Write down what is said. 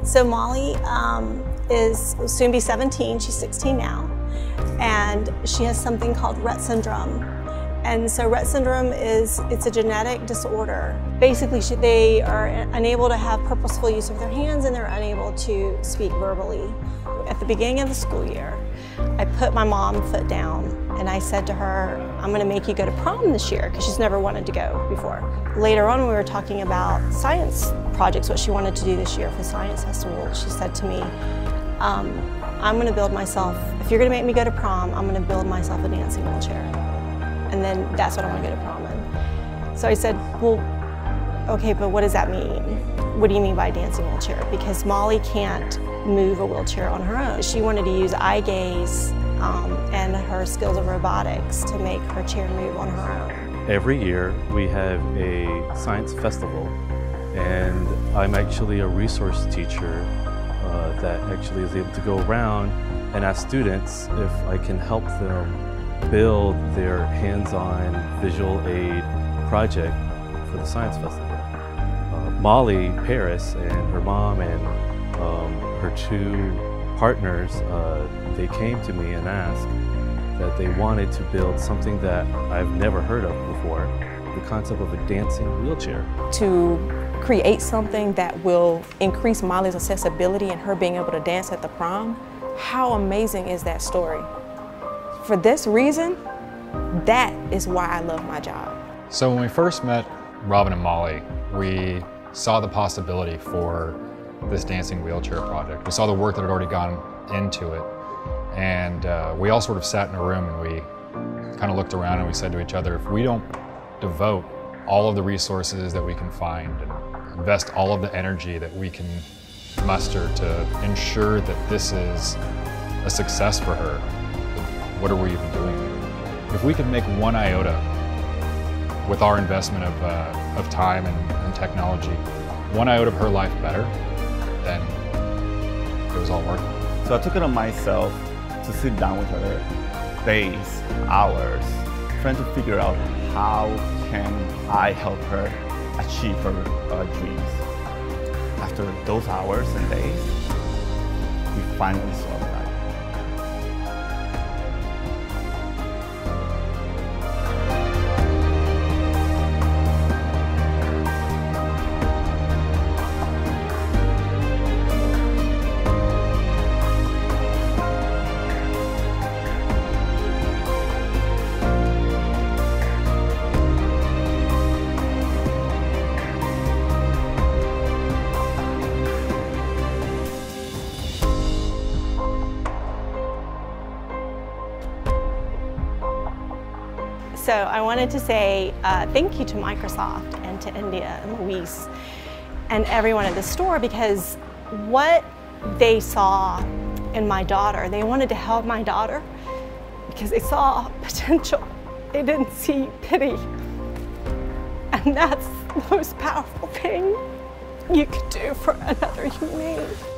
So Molly is soon be 17, she's 16 now, and she has something called Rett syndrome. And so Rett syndrome it's a genetic disorder. Basically, they are unable to have purposeful use of their hands and they're unable to speak verbally. At the beginning of the school year, I put my mom foot down and I said to her, I'm gonna make you go to prom this year, because she's never wanted to go before. Later on, we were talking about science projects, what she wanted to do this year for the Science Festival. She said to me, I'm gonna build myself, if you're gonna make me go to prom, I'm gonna build myself a dancing wheelchair. And then that's what I want to go to prom in. So I said, well, okay, but what does that mean? What do you mean by dancing wheelchair? Because Molly can't move a wheelchair on her own. She wanted to use eye gaze and her skills of robotics to make her chair move on her own. Every year we have a science festival, and I'm actually a resource teacher that actually is able to go around and ask students if I can help them build their hands-on visual aid project for the Science Festival. Molly Paris and her mom and her two partners, they came to me and asked that they wanted to build something that I've never heard of before, the concept of a dancing wheelchair. To create something that will increase Molly's accessibility and her being able to dance at the prom, how amazing is that story? For this reason, that is why I love my job. So when we first met Robin and Molly, we saw the possibility for this dancing wheelchair project. We saw the work that had already gone into it. And we all sort of sat in a room and we kind of looked around and we said to each other, if we don't devote all of the resources that we can find and invest all of the energy that we can muster to ensure that this is a success for her, what are we even doing? If we could make one iota with our investment of time and technology, one iota of her life better, then it was all worth it. So I took it on myself to sit down with her days, hours, trying to figure out how can I help her achieve her dreams. After those hours and days, we finally saw that. So I wanted to say thank you to Microsoft and to India and Luis and everyone at the store, because what they saw in my daughter, they wanted to help my daughter because they saw potential. They didn't see pity. And that's the most powerful thing you could do for another human being.